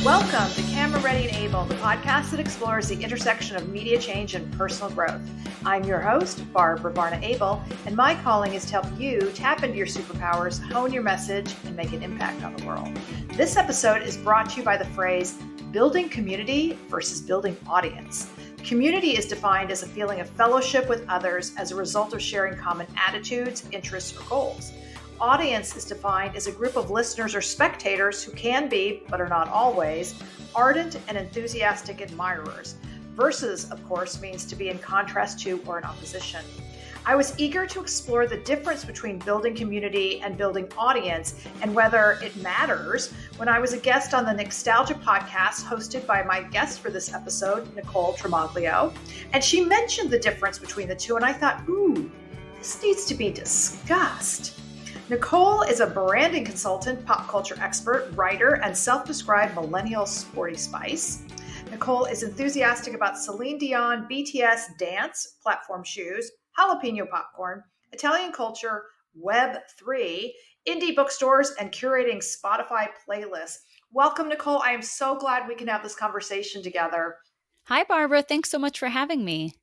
Welcome to Camera Ready and Abel, the podcast that explores the intersection of media change and personal growth. I'm your host, Barna Abel, and my calling is to help you tap into your superpowers, hone your message, and make an impact on the world. This episode is brought to you by the phrase, building community versus building audience. Community is defined as a feeling of fellowship with others as a result of sharing common attitudes, interests, or goals. Audience is defined as a group of listeners or spectators who can be, but are not always, ardent and enthusiastic admirers. Versus, of course, means to be in contrast to or in opposition. I was eager to explore the difference between building community and building audience and whether it matters when I was a guest on the Nicstalgia podcast hosted by my guest for this episode, Nicole Tremaglio. And she mentioned the difference between the two, and I thought, this needs to be discussed. Nicole is a branding consultant, pop culture expert, writer, and self-described millennial sporty spice. Nicole is enthusiastic about Celine Dion, BTS dance, platform shoes, jalapeno popcorn, Italian culture, Web3, indie bookstores, and curating Spotify playlists. Welcome, Nicole. I am so glad we can have this conversation together. Hi, Barbara. Thanks so much for having me.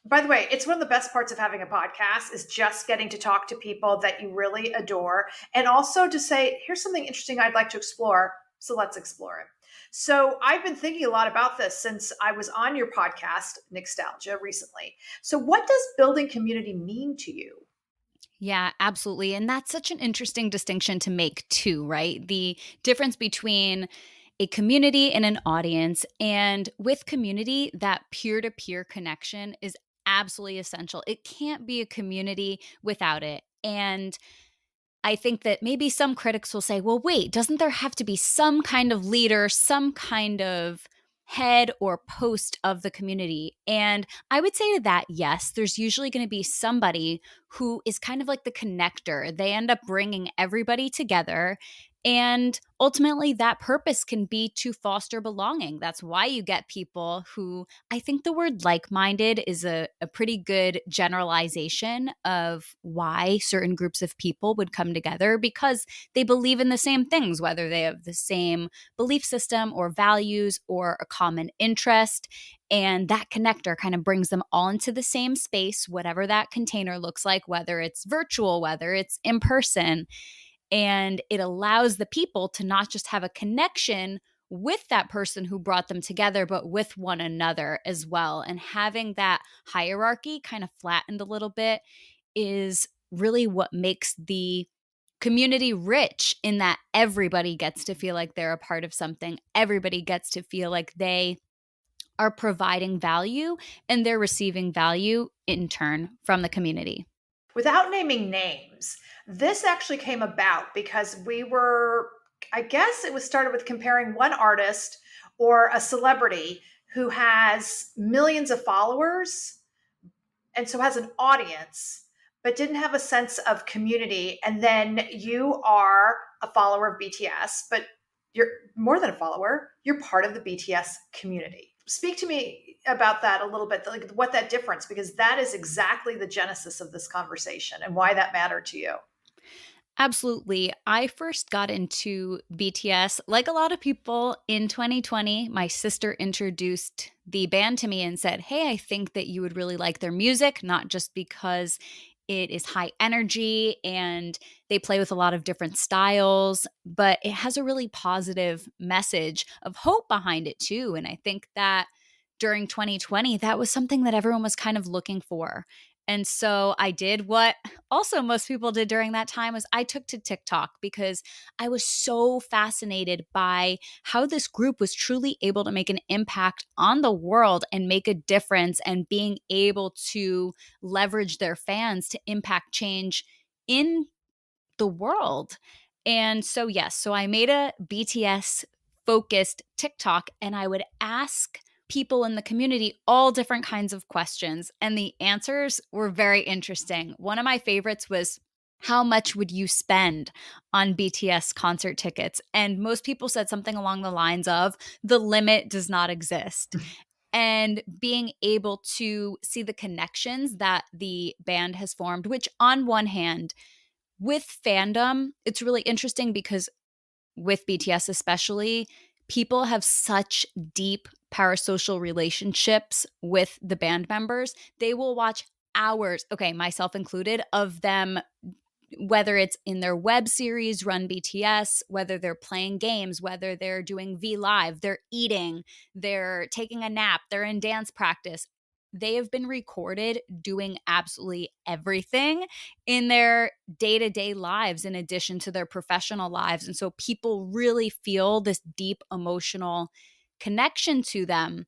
By the way, it's one of the best parts of having a podcast is just getting to talk to people that you really adore and also to say, here's something interesting I'd like to explore, so let's explore it. So I've been thinking a lot about this since I was on your podcast, Nicstalgia, recently. So what does building community mean to you? Yeah, absolutely. And that's such an interesting distinction to make too, right? The difference between a community and an audience. And with community, that peer-to-peer connection is absolutely essential. It can't be a community without it. And I think that maybe some critics will say, well, wait, doesn't there have to be some kind of leader, some kind of head or post of the community? And I would say to that, yes, there's usually going to be somebody who is kind of like the connector. They end up bringing everybody together. And ultimately, that purpose can be to foster belonging. That's why you get people who, I think the word like-minded is a pretty good generalization of why certain groups of people would come together, because they believe in the same things, whether they have the same belief system or values or a common interest. And that connector kind of brings them all into the same space, whatever that container looks like, whether it's virtual, whether it's in person. And it allows the people to not just have a connection with that person who brought them together, but with one another as well. And having that hierarchy kind of flattened a little bit is really what makes the community rich, in that everybody gets to feel like they're a part of something. Everybody gets to feel like they are providing value and they're receiving value in turn from the community. Without naming names, this actually came about because I guess it was started with comparing one artist or a celebrity who has millions of followers and so has an audience, but didn't have a sense of community. And then you are a follower of BTS, but you're more than a follower, you're part of the BTS community. Speak to me about that a little bit, like what that difference, because that is exactly the genesis of this conversation and why that mattered to you. Absolutely. I first got into BTS, like a lot of people, in 2020. My sister introduced the band to me and said, hey, I think that you would really like their music, not just because it is high energy and they play with a lot of different styles, but it has a really positive message of hope behind it too. And I think that during 2020, that was something that everyone was kind of looking for. And so I did what also most people did during that time, was I took to TikTok because I was so fascinated by how this group was truly able to make an impact on the world and make a difference, and being able to leverage their fans to impact change in the world. And so, yes, so I made a BTS focused TikTok, and I would ask people in the community all different kinds of questions, and the answers were very interesting. One of my favorites was, how much would you spend on BTS concert tickets? And most people said something along the lines of, the limit does not exist. And being able to see the connections that the band has formed, which on one hand, with fandom, it's really interesting because with BTS especially, people have such deep parasocial relationships with the band members. They will watch hours, okay, myself included, of them, whether it's in their web series, Run BTS, whether they're playing games, whether they're doing V Live, they're eating, they're taking a nap, they're in dance practice. They have been recorded doing absolutely everything in their day-to-day lives in addition to their professional lives. And so people really feel this deep emotional connection to them.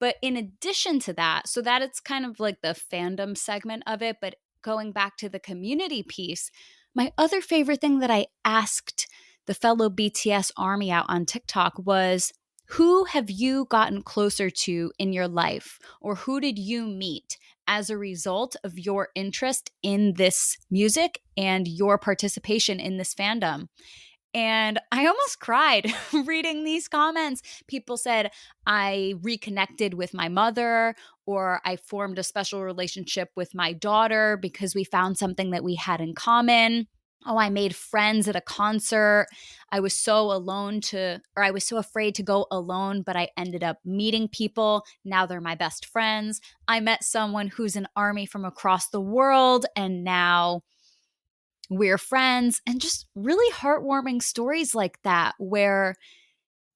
But in addition to that, so that it's kind of like the fandom segment of it, but going back to the community piece, my other favorite thing that I asked the fellow BTS ARMY out on TikTok was, who have you gotten closer to in your life? Or who did you meet as a result of your interest in this music and your participation in this fandom? And I almost cried reading these comments. People said, I reconnected with my mother, or I formed a special relationship with my daughter because we found something that we had in common. Oh, I made friends at a concert. I was so I was so afraid to go alone, but I ended up meeting people. Now they're my best friends. I met someone who's an ARMY from across the world, and now we're friends. And just really heartwarming stories like that, where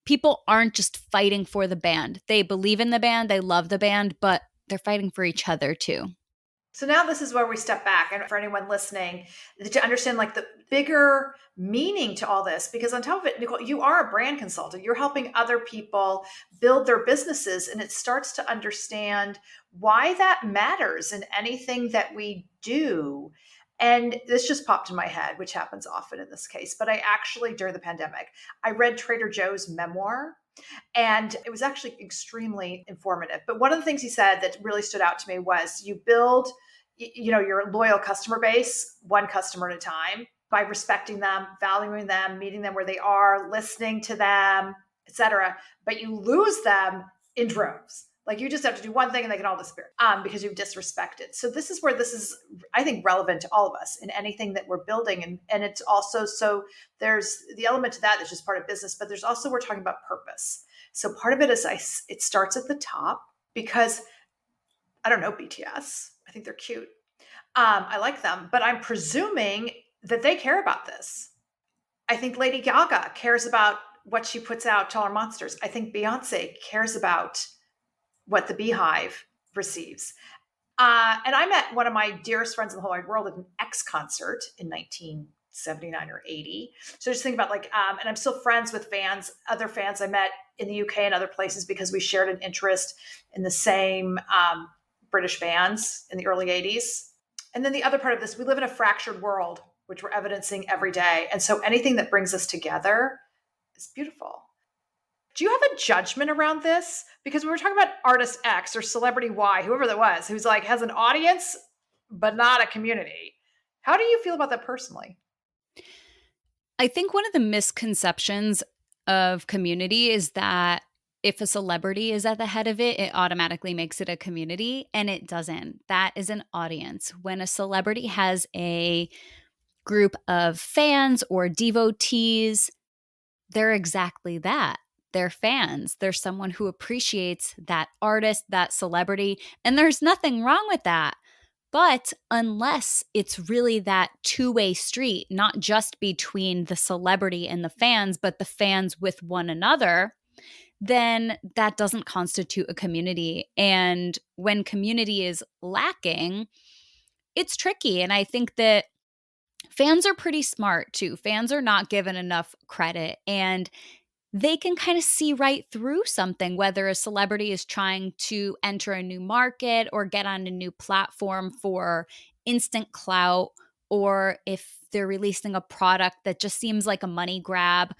people aren't just fighting for the band. They believe in the band, they love the band, but they're fighting for each other too. So now this is where we step back, and for anyone listening, to understand like the bigger meaning to all this, because on top of it, Nicole, you are a brand consultant. You're helping other people build their businesses, and it starts to understand why that matters in anything that we do. And this just popped in my head, which happens often in this case. But I actually, during the pandemic, I read Trader Joe's memoir, and it was actually extremely informative. But one of the things he said that really stood out to me was you build, your loyal customer base, one customer at a time, by respecting them, valuing them, meeting them where they are, listening to them, etc. But you lose them in droves. Like you just have to do one thing and they can all disappear because you've disrespected. So this is where this is, I think, relevant to all of us in anything that we're building. And it's also, so there's the element to that that's just part of business, but there's also, we're talking about purpose. So part of it is it starts at the top because I don't know BTS. I think they're cute. I like them, but I'm presuming that they care about this. I think Lady Gaga cares about what she puts out to our monsters. I think Beyonce cares about what the Beehive receives. And I met one of my dearest friends in the whole wide world at an X concert in 1979 or 80. So just think about and I'm still friends with other fans I met in the UK and other places because we shared an interest in the same British bands in the early 80s. And then the other part of this, we live in a fractured world, which we're evidencing every day. And so anything that brings us together is beautiful. Do you have a judgment around this? Because we were talking about artist X or celebrity Y, whoever that was, who's like has an audience, but not a community. How do you feel about that personally? I think one of the misconceptions of community is that if a celebrity is at the head of it, it automatically makes it a community, and it doesn't. That is an audience. When a celebrity has a group of fans or devotees, they're exactly that. They're fans. They're someone who appreciates that artist, that celebrity, and there's nothing wrong with that. But unless it's really that two-way street, not just between the celebrity and the fans, but the fans with one another, then that doesn't constitute a community. And when community is lacking, it's tricky. And I think that fans are pretty smart too. Fans are not given enough credit, and they can kind of see right through something, whether a celebrity is trying to enter a new market or get on a new platform for instant clout, or if they're releasing a product that just seems like a money grab.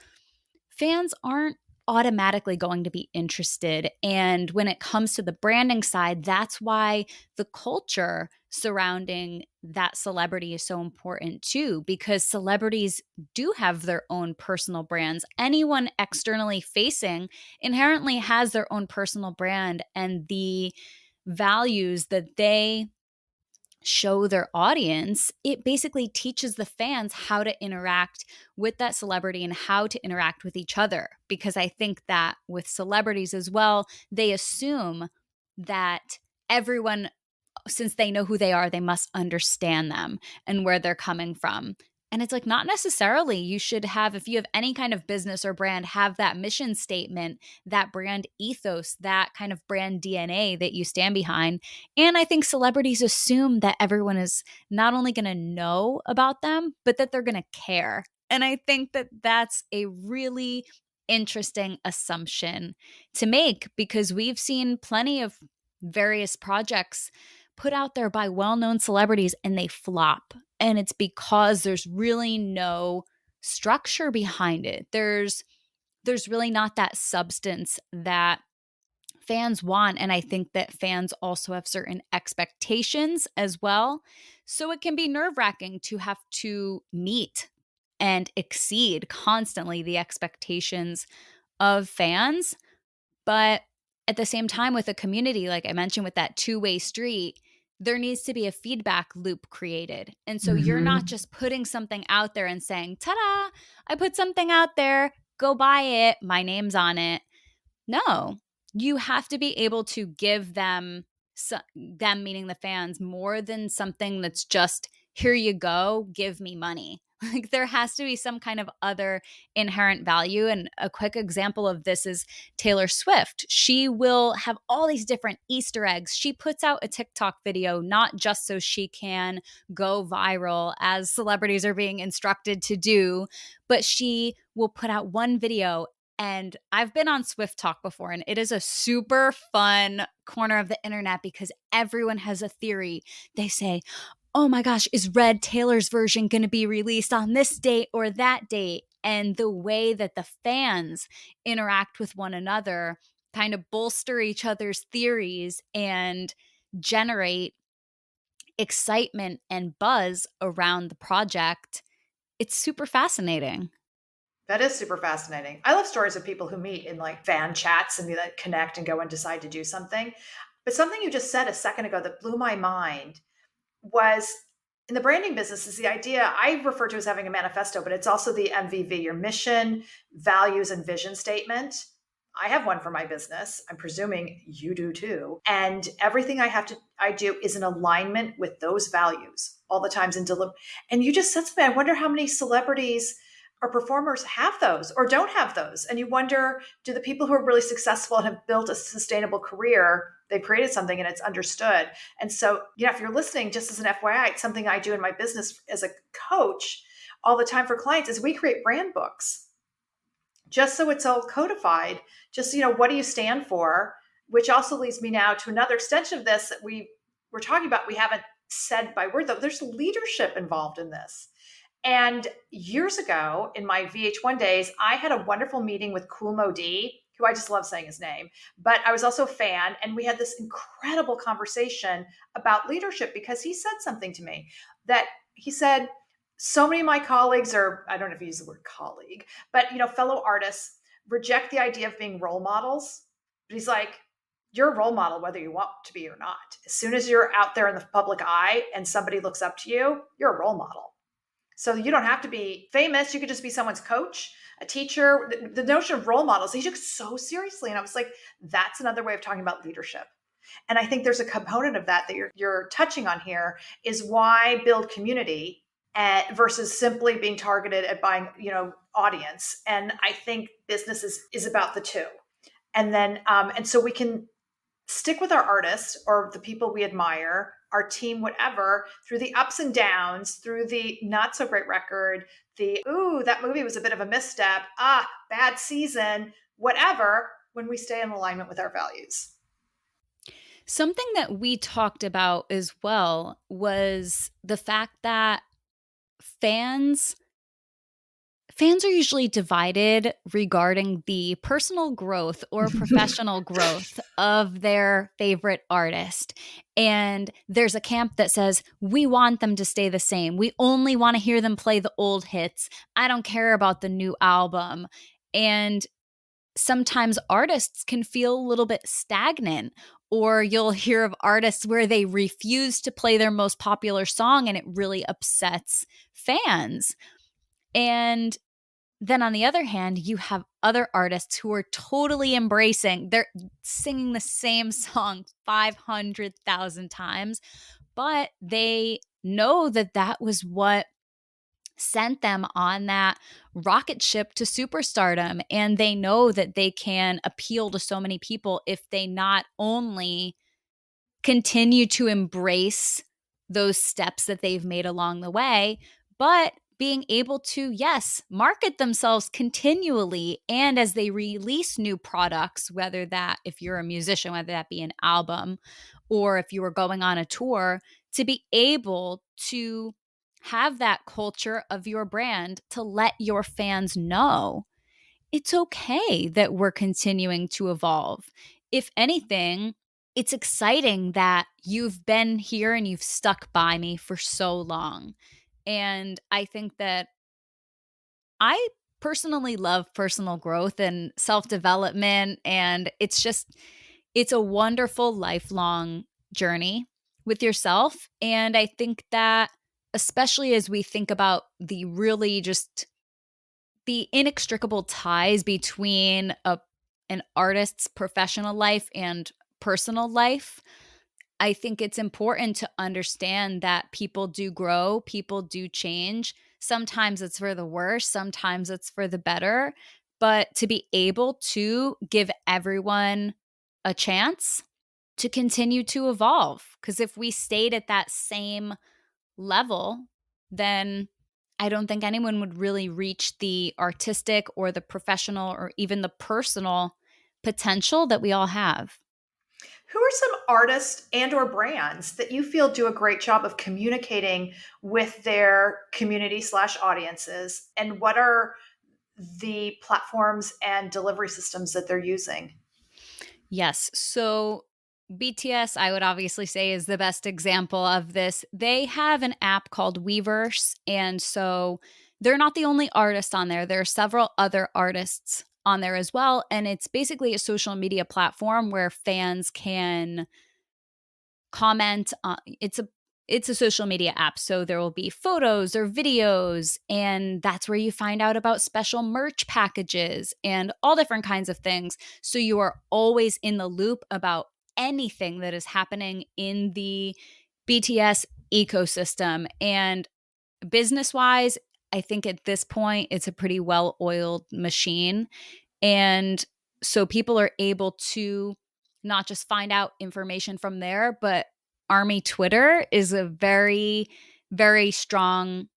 Fans aren't automatically going to be interested. And when it comes to the branding side, that's why the culture surrounding that celebrity is so important too, because celebrities do have their own personal brands. Anyone externally facing inherently has their own personal brand, and the values that they show their audience, it basically teaches the fans how to interact with that celebrity and how to interact with each other. Because I think that with celebrities as well, they assume that everyone, since they know who they are, they must understand them and where they're coming from. And it's like, not necessarily. You should have, if you have any kind of business or brand, have that mission statement, that brand ethos, that kind of brand DNA that you stand behind. And I think celebrities assume that everyone is not only going to know about them, but that they're going to care. And I think that that's a really interesting assumption to make, because we've seen plenty of various projects put out there by well-known celebrities and they flop. And it's because there's really no structure behind it. There's really not that substance that fans want. And I think that fans also have certain expectations as well. So it can be nerve-wracking to have to meet and exceed constantly the expectations of fans. But at the same time, with a community, like I mentioned, with that two-way street, there needs to be a feedback loop created. And so you're not just putting something out there and saying, ta-da, I put something out there, go buy it, my name's on it. No, you have to be able to give them, them meaning the fans, more than something that's just, here you go, give me money. Like there has to be some kind of other inherent value. And a quick example of this is Taylor Swift. She will have all these different Easter eggs. She puts out a TikTok video, not just so she can go viral, as celebrities are being instructed to do, but she will put out one video. And I've been on Swift Talk before, and it is a super fun corner of the internet because everyone has a theory. They say, oh my gosh, is Red Taylor's version going to be released on this date or that date? And the way that the fans interact with one another kind of bolster each other's theories and generate excitement and buzz around the project. It's super fascinating. That is super fascinating. I love stories of people who meet in like fan chats and they like connect and go and decide to do something. But something you just said a second ago that blew my mind was in the branding business is the idea I refer to as having a manifesto, but it's also the MVV, your mission, values, and vision statement. I have one for my business. I'm presuming you do too. And everything I do is in alignment with those values all the times and you just said something. I wonder how many celebrities or performers have those or don't have those. And you wonder, do the people who are really successful and have built a sustainable career, they've created something and it's understood. And so, if you're listening, just as an FYI, it's something I do in my business as a coach all the time for clients is we create brand books just so it's all codified. Just, what do you stand for? Which also leads me now to another extension of this that we're talking about. We haven't said by word, though. There's leadership involved in this. And years ago in my VH1 days, I had a wonderful meeting with Kool Mo D, who I just love saying his name, but I was also a fan. And we had this incredible conversation about leadership because he said something to me that he said, so many of my colleagues, or I don't know if he used the word colleague, but fellow artists reject the idea of being role models. But he's like, you're a role model, whether you want to be or not. As soon as you're out there in the public eye and somebody looks up to you, you're a role model. So you don't have to be famous. You could just be someone's coach, a teacher. The notion of role models, he took so seriously. And I was like, that's another way of talking about leadership. And I think there's a component of that you're touching on here is why build community versus simply being targeted at buying, audience. And I think business is about the two. And then, and so we can stick with our artists or the people we admire, our team, whatever, through the ups and downs, through the not so great record, that movie was a bit of a misstep, bad season, whatever, when we stay in alignment with our values. Something that we talked about as well was the fact that fans are usually divided regarding the personal growth or professional growth of their favorite artist. And there's a camp that says, we want them to stay the same. We only want to hear them play the old hits. I don't care about the new album. And sometimes artists can feel a little bit stagnant Or you'll hear of artists where they refuse to play their most popular song and it really upsets fans. And then on the other hand, you have other artists who are totally embracing, they're singing the same song 500,000 times, but they know that that was what sent them on that rocket ship to superstardom. And they know that they can appeal to so many people if they not only continue to embrace those steps that they've made along the way, but being able to, yes, market themselves continually. And as they release new products, whether that, if you're a musician, whether that be an album or if you were going on a tour, to be able to have that culture of your brand to let your fans know it's okay that we're continuing to evolve. If anything, it's exciting that you've been here and you've stuck by me for so long. And I think that I personally love personal growth and self development. And it's a wonderful lifelong journey with yourself. And I think that, especially as we think about the really just the inextricable ties between an artist's professional life and personal life, I think it's important to understand that people do grow, people do change. Sometimes it's for the worse, sometimes it's for the better. But to be able to give everyone a chance to continue to evolve. Because if we stayed at that same level, then I don't think anyone would really reach the artistic or the professional or even the personal potential that we all have. Who are some artists and or brands that you feel do a great job of communicating with their community slash audiences? And what are the platforms and delivery systems that they're using? Yes. So BTS, I would obviously say, is the best example of this. They have an app called Weverse. And so they're not the only artist on there. There are several other artists on there as well. And it's basically a social media platform where fans can comment on it's a social media app, so there will be photos or videos, and that's where you find out about special merch packages and all different kinds of things, so you are always in the loop about anything that is happening in the BTS ecosystem. And business wise, I think at this point it's a pretty well-oiled machine. And so people are able to not just find out information from there, but Army Twitter is a very, very strong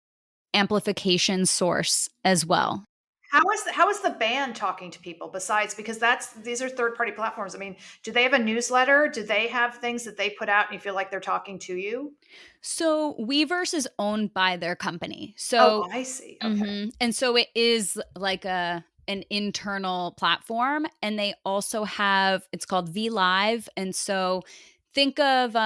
amplification source as well. How is the band talking to people besides, because these are third party platforms? I mean, do they have a newsletter? Do they have things that they put out and you feel like they're talking to you? So Weverse is owned by their company. Oh, So I see. Okay. and so it is like an internal platform, and they also have, it's called V Live. And so think of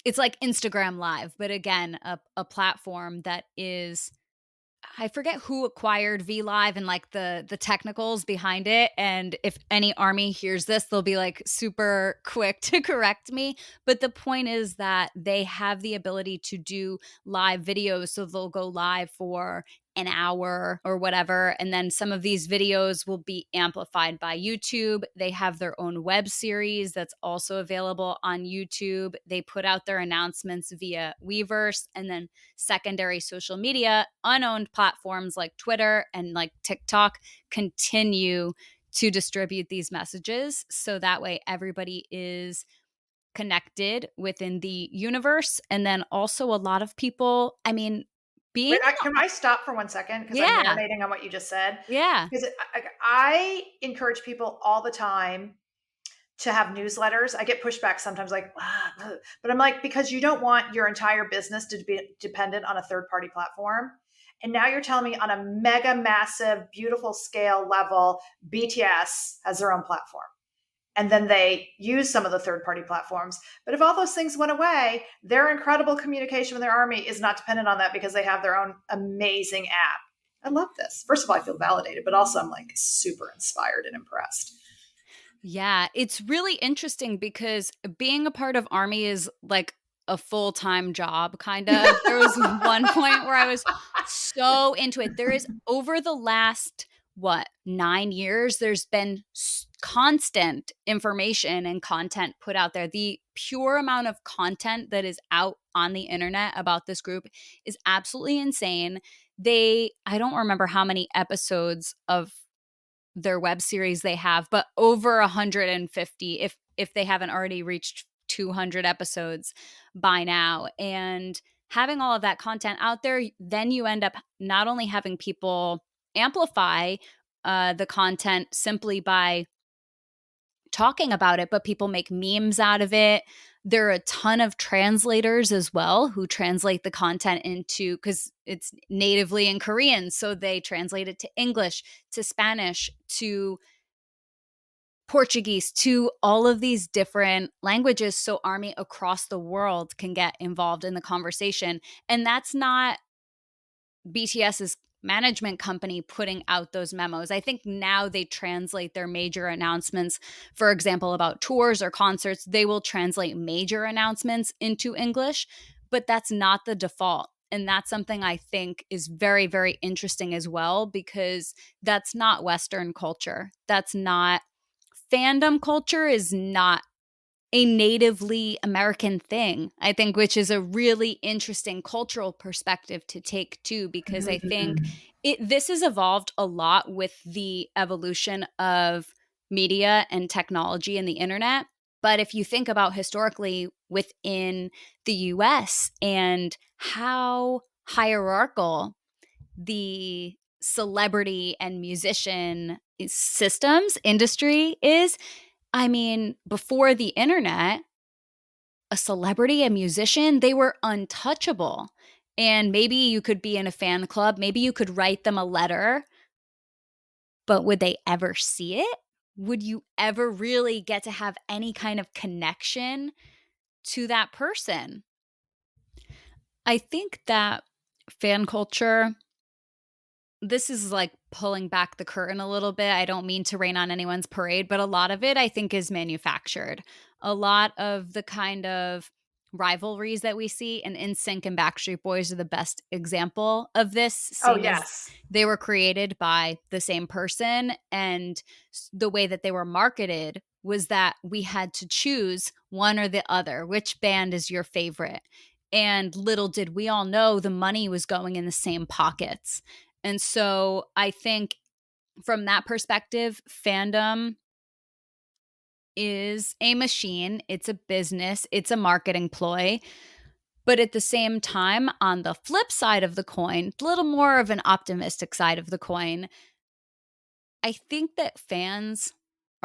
it's like Instagram Live, but again, a platform that is, I forget who acquired V Live and like the technicals behind it. And if any Army hears this, they'll be like super quick to correct me. But the point is that they have the ability to do live videos. So they'll go live for an hour or whatever. And then some of these videos will be amplified by YouTube. They have their own web series that's also available on YouTube. They put out their announcements via Weverse, and then secondary social media, unowned platforms like Twitter and like TikTok continue to distribute these messages. So that way everybody is connected within the universe. And then also a lot of people, I mean, being, Wait, can I stop for 1 second? Because I'm yeah, marinating on what you just said. yeah. Because I encourage people all the time to have newsletters. I get pushback sometimes, like, but I'm like, because you don't want your entire business to be dependent on a third party platform. And now you're telling me on a mega massive, beautiful scale level, BTS has their own platform. And then they use some of the third party platforms. But if all those things went away, their incredible communication with their army is not dependent on that because they have their own amazing app. I love this. First of all, I feel validated, but also I'm like super inspired and impressed. Yeah, it's really interesting because being a part of ARMY is like a full-time job, kind of. There was one point where I was so into it. There is over the last, 9 years, there's been constant information and content put out there. The pure amount of content that is out on the internet about this group is absolutely insane. I don't remember how many episodes of their web series they have, but over 150 if they haven't already reached 200 episodes by now. And having all of that content out there, then you end up not only having people amplify the content simply by talking about it, but people make memes out of it. There are a ton of translators as well who translate the content into, because it's natively in Korean. So they translate it to English, to Spanish, to Portuguese, to all of these different languages. So ARMY across the world can get involved in the conversation. And that's not BTS's management company putting out those memos. I think now they translate their major announcements, for example, about tours or concerts, they will translate major announcements into English, but that's not the default. And that's something I think is very, very interesting as well, because that's not Western culture. That's not fandom culture, is not a natively American thing, I think, which is a really interesting cultural perspective to take too, because I think this has evolved a lot with the evolution of media and technology and the internet. But if you think about historically within the US and how hierarchical the celebrity and musician systems industry is, I mean, before the internet, a celebrity, a musician, they were untouchable. And maybe you could be in a fan club, maybe you could write them a letter, but would they ever see it? Would you ever really get to have any kind of connection to that person? I think that fan culture, this is like pulling back the curtain a little bit. I don't mean to rain on anyone's parade, but a lot of it I think is manufactured. A lot of the kind of rivalries that we see, and NSYNC and Backstreet Boys are the best example of this, Oh, seeing as yes. they were created by the same person, and the way that they were marketed was that we had to choose one or the other. Which band is your favorite? And little did we all know the money was going in the same pockets. And so I think from that perspective, fandom is a machine, it's a business, it's a marketing ploy. But at the same time, on the flip side of the coin, a little more of an optimistic side of the coin, I think that fans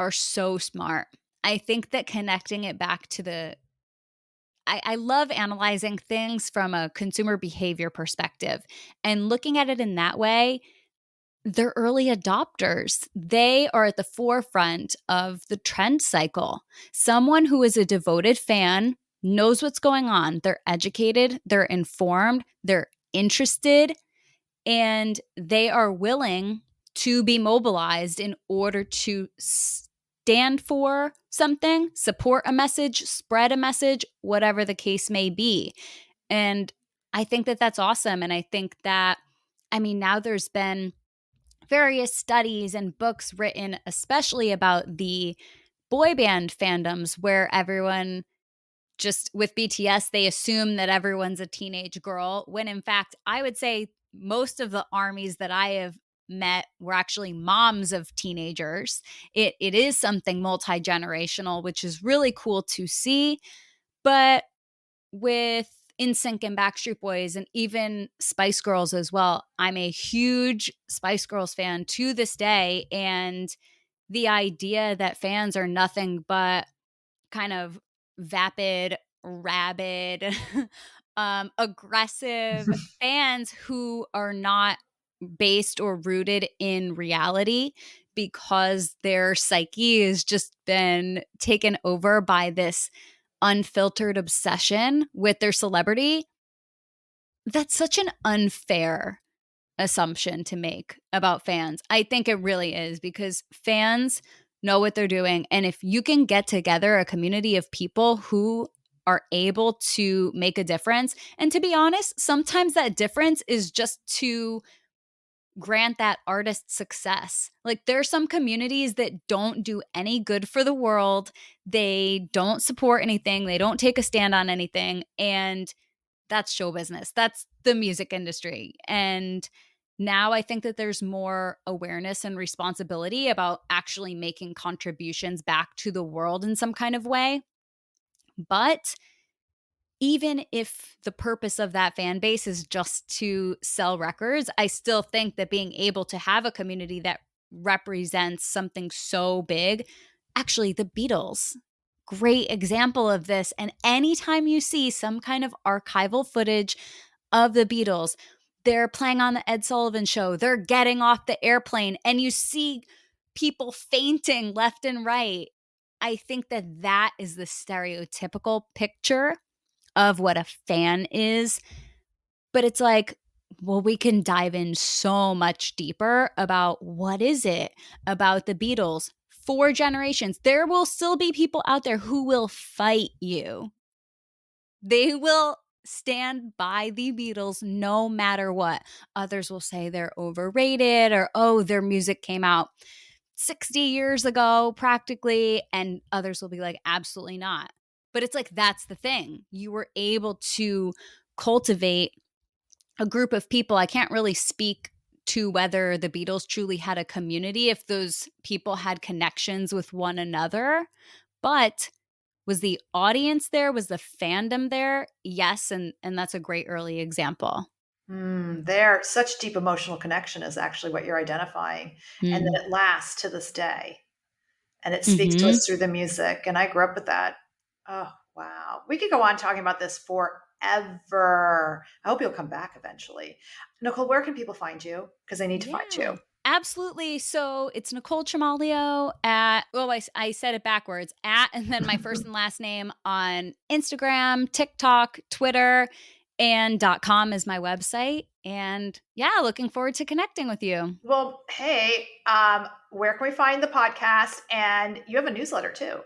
are so smart. I think that connecting it back to I love analyzing things from a consumer behavior perspective and looking at it in that way. They're early adopters. They are at the forefront of the trend cycle. Someone who is a devoted fan knows what's going on. They're educated, they're informed, they're interested, and they are willing to be mobilized in order to stand for something, support a message, spread a message, whatever the case may be. And I think that that's awesome. And I think that, I mean, now there's been various studies and books written, especially about the boy band fandoms, where everyone just with BTS, they assume that everyone's a teenage girl, when in fact, I would say most of the armies that I have met were actually moms of teenagers. It is something multi-generational, which is really cool to see. But with NSYNC and Backstreet Boys and even Spice Girls as well, I'm a huge Spice Girls fan to this day. And the idea that fans are nothing but kind of vapid, rabid, aggressive fans who are not based or rooted in reality, because their psyche has just been taken over by this unfiltered obsession with their celebrity. That's such an unfair assumption to make about fans. I think it really is, because fans know what they're doing. And if you can get together a community of people who are able to make a difference, and to be honest, sometimes that difference is just to grant that artist success. Like there are some communities that don't do any good for the world. They don't support anything. They don't take a stand on anything. And that's show business. That's the music industry. And now I think that there's more awareness and responsibility about actually making contributions back to the world in some kind of way. But even if the purpose of that fan base is just to sell records, I still think that being able to have a community that represents something so big, actually, the Beatles, great example of this. And anytime you see some kind of archival footage of the Beatles, they're playing on the Ed Sullivan Show, they're getting off the airplane, and you see people fainting left and right. I think that that is the stereotypical picture of what a fan is. But it's like, well, we can dive in so much deeper about what is it about the Beatles for generations. There will still be people out there who will fight you. They will stand by the Beatles no matter what. Others will say they're overrated or, oh, their music came out 60 years ago practically. And others will be like, absolutely not. But it's like, that's the thing. You were able to cultivate a group of people. I can't really speak to whether the Beatles truly had a community, if those people had connections with one another. But was the audience there? Was the fandom there? Yes. And that's a great early example. There, such deep emotional connection is actually what you're identifying. And that it lasts to this day. And it speaks to us through the music. And I grew up with that. Oh, wow. We could go on talking about this forever. I hope you'll come back eventually. Nicole, where can people find you? Because they need to find you. Absolutely. So it's Nicole Tremaglio at, I said it backwards, at, and then my first and last name on Instagram, TikTok, Twitter, and .com is my website. And yeah, looking forward to connecting with you. Well, hey, where can we find the podcast? And you have a newsletter too.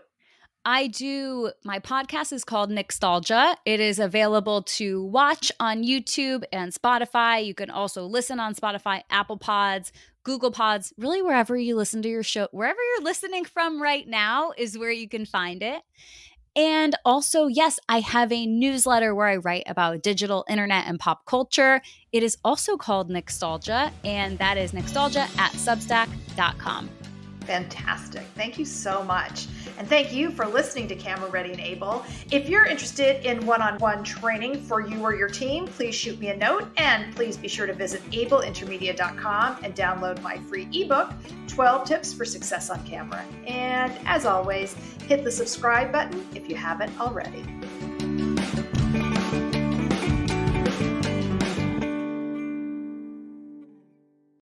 I do. My podcast is called Nicstalgia. It is available to watch on YouTube and Spotify. You can also listen on Spotify, Apple Pods, Google Pods, really wherever you listen to your show. Wherever you're listening from right now is where you can find it. And also, yes, I have a newsletter where I write about digital, internet, and pop culture. It is also called Nicstalgia, and that is nicstalgia@substack.com. Fantastic. Thank you so much. And thank you for listening to Camera Ready and Able. If you're interested in one-on-one training for you or your team, please shoot me a note, and please be sure to visit abelintermedia.com and download my free ebook, 12 Tips for Success on Camera. And as always, hit the subscribe button if you haven't already.